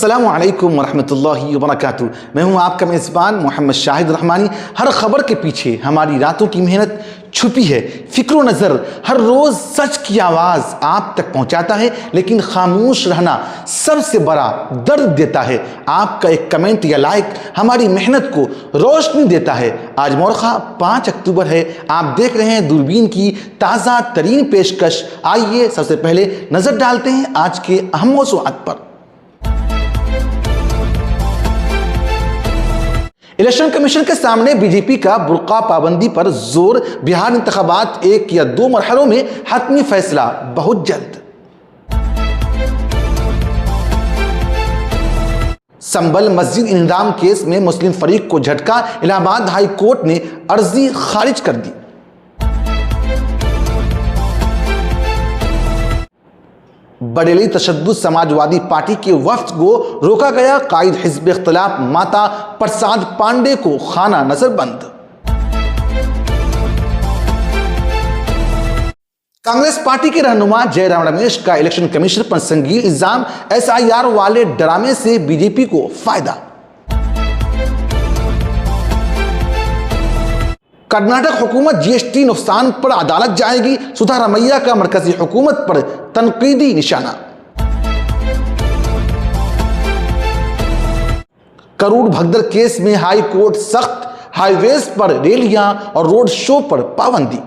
السلام علیکم ورحمۃ اللہ وبرکاتہ۔ میں ہوں آپ کا میزبان محمد شاہد رحمانی۔ ہر خبر کے پیچھے ہماری راتوں کی محنت چھپی ہے، فکر و نظر ہر روز سچ کی آواز آپ تک پہنچاتا ہے، لیکن خاموش رہنا سب سے بڑا درد دیتا ہے۔ آپ کا ایک کمنٹ یا لائک ہماری محنت کو روشنی دیتا ہے۔ آج مورخہ 5 اکتوبر ہے، آپ دیکھ رہے ہیں دوربین کی تازہ ترین پیشکش۔ آئیے سب سے پہلے نظر ڈالتے ہیں آج کے اہم موضوعات پر۔ الیکشن کمیشن کے سامنے بی جے پی کا برقع پابندی پر زور، بہار انتخابات 1 یا 2 مرحلوں میں حتمی فیصلہ بہت جلد۔ سنبل مسجد انہدام کیس میں مسلم فریق کو جھٹکا، الہ آباد ہائی کورٹ نے عرضی خارج کر دی۔ بریلی تشدد سماجوادی پارٹی کے وفد کو روکا گیا، قائد حزب اختلاف ماتا پرساد پانڈے کو خانہ نظر بند۔ کانگریس پارٹی کے رہنما جے رام رمیش کا الیکشن کمیشن پر سنگین الزام، SIR والے ڈرامے سے بی جے پی کو فائدہ۔ کرناٹک حکومت GST نقصان پر عدالت جائے گی، سدھا رمیا کا مرکزی حکومت پر تنقیدی نشانہ۔ کروڑ بھگدڑ کیس میں ہائی کورٹ سخت، ہائی ویز پر ریلیاں اور روڈ شو پر پابندی۔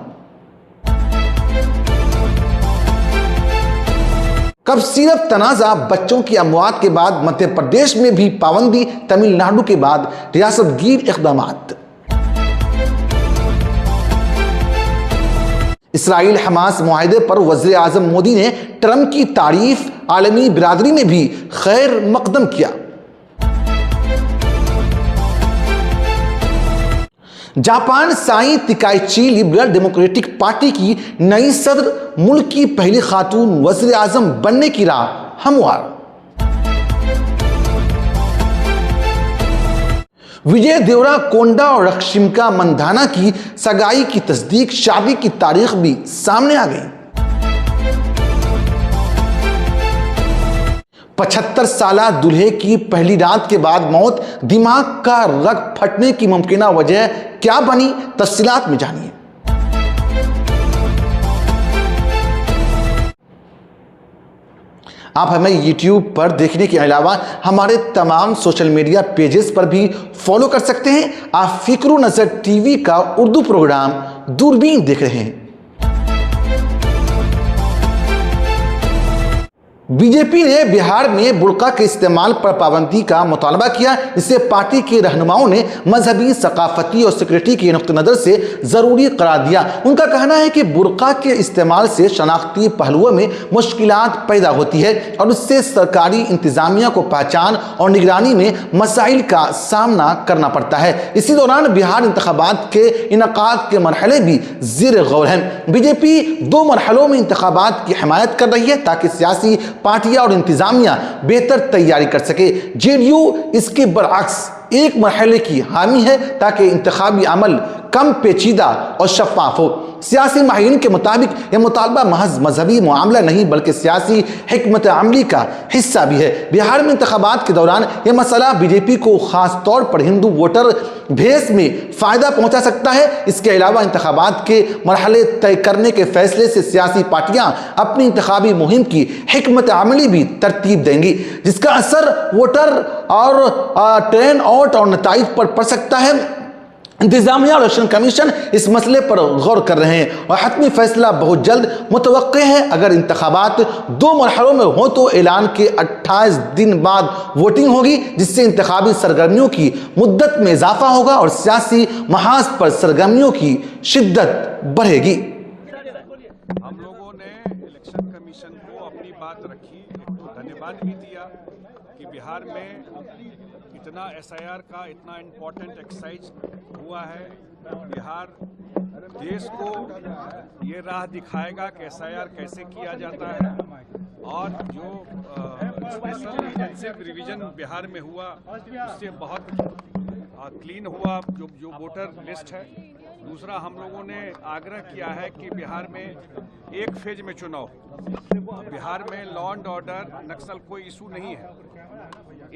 کب صرف تنازع بچوں کی اموات کے بعد مدھیہ پردیش میں بھی پابندی، تمل ناڈو کے بعد ریاست گیر اقدامات۔ اسرائیل حماس معاہدے پر وزیر اعظم مودی نے ٹرمپ کی تعریف، عالمی برادری نے بھی خیر مقدم کیا۔ جاپان سائی تکائچی لبرل ڈیموکریٹک پارٹی کی نئی صدر، ملک کی پہلی خاتون وزیر اعظم بننے کی راہ ہموار۔ وجے دیورا کونڈا اور رکشمکا مندھانا کی سگائی کی تصدیق، شادی کی تاریخ بھی سامنے آ گئی۔ 75 سالہ دلہے کی پہلی رات کے بعد موت، دماغ کا رگ پھٹنے کی ممکنہ وجہ کیا بنی، تفصیلات میں جانیے۔ آپ ہمیں YouTube پر دیکھنے کے علاوہ ہمارے تمام سوشل میڈیا پیجز پر بھی فالو کر سکتے ہیں۔ آپ فکر و نظر ٹی وی کا اردو پروگرام دوربین دیکھ رہے ہیں۔ بی جے پی نے بہار میں برقع کے استعمال پر پابندی کا مطالبہ کیا، اسے پارٹی کے رہنماؤں نے مذہبی، ثقافتی اور سیکورٹی کے نقطہ نظر سے ضروری قرار دیا۔ ان کا کہنا ہے کہ برقع کے استعمال سے شناختی پہلوؤں میں مشکلات پیدا ہوتی ہے اور اس سے سرکاری انتظامیہ کو پہچان اور نگرانی میں مسائل کا سامنا کرنا پڑتا ہے۔ اسی دوران بہار انتخابات کے انعقاد کے مرحلے بھی زیر غور ہیں۔ بی جے پی 2 مرحلوں میں انتخابات کی حمایت کر رہی ہے تاکہ سیاسی پارٹیاں اور انتظامیہ بہتر تیاری کر سکے۔ JDU اس کے برعکس ایک مرحلے کی حامی ہے تاکہ انتخابی عمل کم پیچیدہ اور شفاف ہو۔ سیاسی ماہرین کے مطابق یہ مطالبہ محض مذہبی معاملہ نہیں بلکہ سیاسی حکمت عملی کا حصہ بھی ہے۔ بہار میں انتخابات کے دوران یہ مسئلہ بی جے پی کو خاص طور پر ہندو ووٹر بیس میں فائدہ پہنچا سکتا ہے۔ اس کے علاوہ انتخابات کے مرحلے طے کرنے کے فیصلے سے سیاسی پارٹیاں اپنی انتخابی مہم کی حکمت عملی بھی ترتیب دیں گی، جس کا اثر ووٹر اور ٹرن آؤٹ اور نتائج پر پڑ سکتا ہے۔ انتظامیہ اور الیکشن کمیشن اس مسئلے پر غور کر رہے ہیں اور حتمی فیصلہ بہت جلد متوقع ہے۔ اگر انتخابات 2 مرحلوں میں ہوں تو اعلان کے 28 دن بعد ووٹنگ ہوگی، جس سے انتخابی سرگرمیوں کی مدت میں اضافہ ہوگا اور سیاسی محاذ پر سرگرمیوں کی شدت بڑھے گی۔ ہم لوگوں نے الیکشن کمیشن کو اپنی بات رکھی، تو دھنیواد بھی دیا کہ بہار میں اتنا SIR کا اتنا امپورٹنٹ ایکسرسائز ہوا ہے۔ بہار دیش کو یہ راہ دکھائے گا کہ SIR کیسے کیا جاتا ہے، اور جو اسپیشل انٹینسیو ریویژن بہار میں ہوا اس سے بہت کلین ہوا جو ووٹر لسٹ ہے۔ دوسرا، ہم لوگوں نے آگرہ کیا ہے کہ بہار میں ایک فیز میں چناؤ، بہار میں لا اینڈ آرڈر نکسل کوئی ایشو نہیں ہے،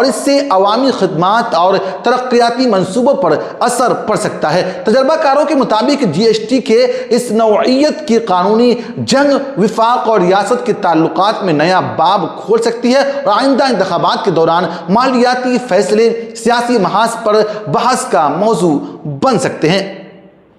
اور اس سے عوامی خدمات اور ترقیاتی منصوبوں پر اثر پڑ سکتا ہے۔ تجربہ کاروں کے مطابق جی ایس ٹی کے اس نوعیت کی قانونی جنگ وفاق اور ریاست کے تعلقات میں نیا باب کھول سکتی ہے اور آئندہ انتخابات کے دوران مالیاتی فیصلے سیاسی محاذ پر بحث کا موضوع بن سکتے ہیں۔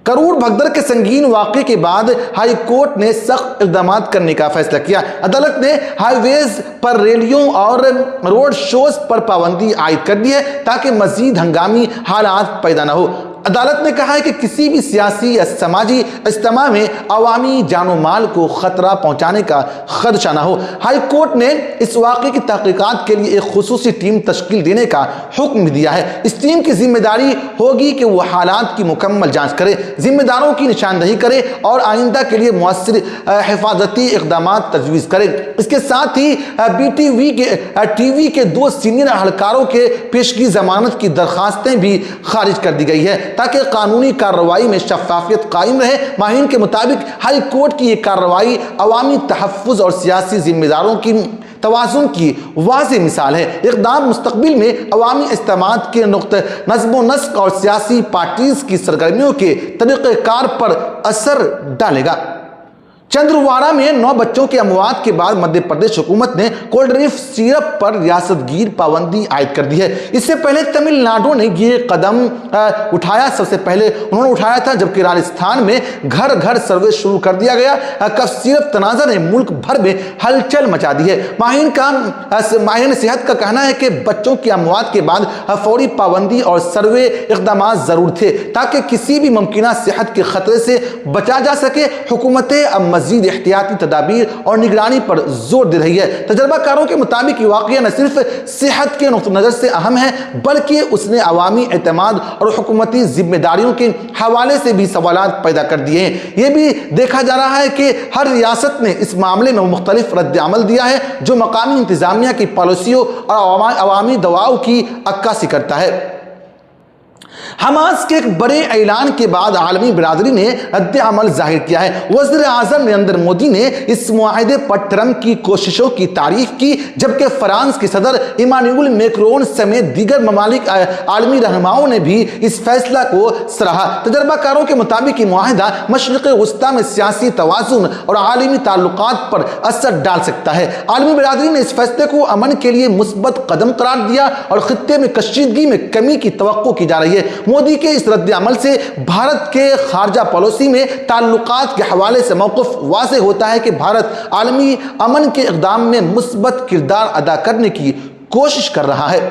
کرور بھگدڑ کے سنگین واقعے کے بعد ہائی کورٹ نے سخت اقدامات کرنے کا فیصلہ کیا۔ عدالت نے ہائی ویز پر ریلیوں اور روڈ شوز پر پابندی عائد کر دی ہے تاکہ مزید ہنگامی حالات پیدا نہ ہو۔ عدالت نے کہا ہے کہ کسی بھی سیاسی یا سماجی اجتماع میں عوامی جان و مال کو خطرہ پہنچانے کا خدشہ نہ ہو۔ ہائی کورٹ نے اس واقعے کی تحقیقات کے لیے ایک خصوصی ٹیم تشکیل دینے کا حکم دیا ہے۔ اس ٹیم کی ذمہ داری ہوگی کہ وہ حالات کی مکمل جانچ کرے، ذمہ داروں کی نشاندہی کرے اور آئندہ کے لیے مؤثر حفاظتی اقدامات تجویز کرے۔ اس کے ساتھ ہی ٹی وی کے 2 سینئر اہلکاروں کے پیشگی ضمانت کی درخواستیں بھی خارج کر دی گئی ہے تاکہ قانونی کارروائی میں شفافیت قائم رہے۔ ماہرین کے مطابق ہائی کورٹ کی یہ کارروائی عوامی تحفظ اور سیاسی ذمہ داروں کی توازن کی واضح مثال ہے۔ اقدام مستقبل میں عوامی اجتماعات کے نظم و نسق اور سیاسی پارٹیز کی سرگرمیوں کے طریقہ کار پر اثر ڈالے گا۔ چندروارہ میں 9 بچوں کے اموات کے بعد مدھیہ پردیش حکومت نے کولڈ ڈرنک سیرپ پر ریاست گیر پابندی عائد کر دی ہے۔ اس سے پہلے تمل ناڈو نے یہ قدم اٹھایا، سب سے پہلے انہوں نے اٹھایا تھا، جبکہ راجستھان میں گھر گھر سروے شروع کر دیا گیا۔ کف سیرپ تنازع نے ملک بھر میں ہلچل مچا دی ہے۔ ماہرین صحت کا کہنا ہے کہ بچوں کی اموات کے بعد فوری پابندی اور سروے اقدامات ضرور تھے تاکہ کسی بھی ممکنہ صحت کے خطرے سے بچا جا سکے۔ حکومتیں اب مزید احتیاطی تدابیر اور نگرانی پر زور دے رہی ہے۔ تجربہ کاروں کے مطابق یہ واقعہ نہ صرف صحت کے نقطہ نظر سے اہم ہے بلکہ اس نے عوامی اعتماد اور حکومتی ذمہ داریوں کے حوالے سے بھی سوالات پیدا کر دیے ہیں۔ یہ بھی دیکھا جا رہا ہے کہ ہر ریاست نے اس معاملے میں مختلف رد عمل دیا ہے جو مقامی انتظامیہ کی پالیسیوں اور عوامی دعاؤں کی عکاسی کرتا ہے۔ حماس کے ایک بڑے اعلان کے بعد عالمی برادری نے رد عمل ظاہر کیا ہے۔ وزیر اعظم نریندر مودی نے اس معاہدے پر ٹرمپ کی کوششوں کی تعریف کی جبکہ فرانس کے صدر ایمانوئل میکرون سمیت دیگر ممالک عالمی رہنماؤں نے بھی اس فیصلہ کو سراہا۔ تجربہ کاروں کے مطابق یہ معاہدہ مشرق وسطیٰ میں سیاسی توازن اور عالمی تعلقات پر اثر ڈال سکتا ہے۔ عالمی برادری نے اس فیصلے کو امن کے لیے مثبت قدم قرار دیا اور خطے میں کشیدگی میں کمی کی توقع کی جا رہی ہے۔ مودی کے اس رد عمل سے بھارت کے خارجہ پالیسی میں تعلقات کے حوالے سے موقف واضح ہوتا ہے کہ بھارت عالمی امن کے اقدام میں مثبت کردار ادا کرنے کی کوشش کر رہا ہے۔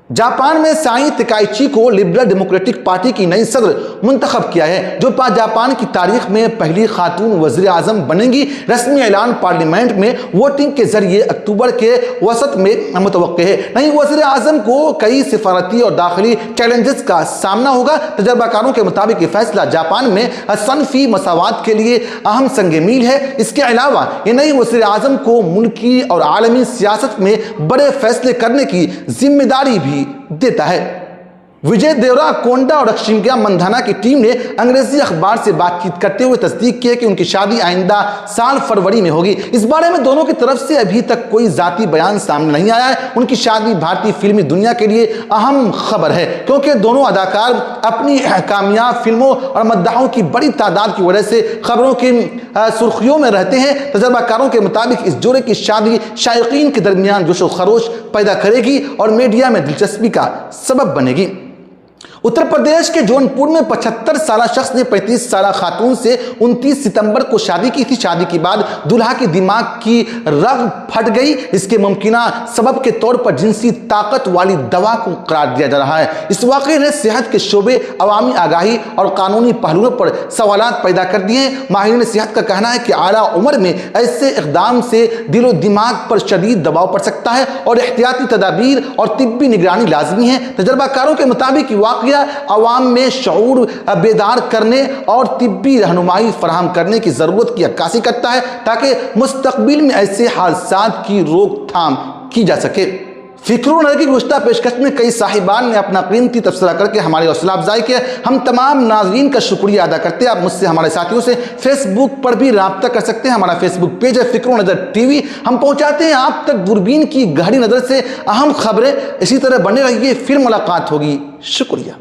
جاپان میں سائی تکائچی کو لبرل ڈیموکریٹک پارٹی کی نئی صدر منتخب کیا ہے جو جاپان کی تاریخ میں پہلی خاتون وزیر اعظم بنیں گی۔ رسمی اعلان پارلیمنٹ میں ووٹنگ کے ذریعے اکتوبر کے وسط میں متوقع ہے۔ نئی وزیر اعظم کو کئی سفارتی اور داخلی چیلنجز کا سامنا ہوگا۔ تجربہ کاروں کے مطابق یہ فیصلہ جاپان میں صنفی مساوات کے لیے اہم سنگ میل ہے۔ اس کے علاوہ یہ نئی وزیر اعظم کو ملکی اور عالمی سیاست میں بڑے فیصلے کرنے کی ذمہ داری بھی دیتا ہے۔ وجے دیورا کونڈا اور رکشمیا مندھانا کی ٹیم نے انگریزی اخبار سے بات چیت کرتے ہوئے تصدیق کی کہ ان کی شادی آئندہ سال فروری میں ہوگی۔ اس بارے میں دونوں کی طرف سے ابھی تک کوئی ذاتی بیان سامنے نہیں آیا ہے۔ ان کی شادی بھارتی فلمی دنیا کے لیے اہم خبر ہے کیونکہ دونوں اداکار اپنی کامیاب فلموں اور مداحوں کی بڑی تعداد کی وجہ سے خبروں کی سرخیوں میں رہتے ہیں۔ تجربہ کاروں کے مطابق اس جوڑے کی شادی شائقین کے درمیان جوش و خروش پیدا کرے گی اور میڈیا میں دلچسپی کا سبب بنے گی۔ اتر پردیش کے جونپور میں 75 سالہ شخص نے 35 سالہ خاتون سے 29 ستمبر کو شادی کی تھی۔ شادی کے بعد دلہا کی دماغ کی رگ پھٹ گئی۔ اس کے ممکنہ سبب کے طور پر جنسی طاقت والی دوا کو قرار دیا جا رہا ہے۔ اس واقعے نے صحت کے شعبے، عوامی آگاہی اور قانونی پہلوؤں پر سوالات پیدا کر دیے ہیں۔ ماہرین صحت کا کہنا ہے کہ اعلیٰ عمر میں ایسے اقدام سے دل و دماغ پر شدید دباؤ پڑ سکتا ہے اور احتیاطی تدابیر اور طبی نگرانی لازمی ہے۔ تجربہ کاروں کے مطابق یہ واقعہ عوام میں شعور بیدار کرنے اور طبی رہنمائی فراہم کرنے کی ضرورت کی عکاسی کرتا ہے تاکہ مستقبل میں ایسے حادثات کی روک تھام کی جا سکے۔ فکر و نظر کی گزشتہ پیشکش میں کئی صاحبان نے اپنا قیمتی تبصرہ کر کے ہماری حوصلہ افزائی کیا. ہم تمام ناظرین کا شکریہ ادا کرتے ہیں. آپ مجھ سے ہمارے ساتھیوں سے فیس بک پر بھی رابطہ کر سکتے ہیں. ہمارا فیس بک پیج ہے فکر و نظر ٹی وی. ہم پہنچاتے ہیں آپ تک دوربین کی گہری نظر سے اہم خبریں. اسی طرح بنے رہیے, پھر ملاقات ہوگی. شکریہ.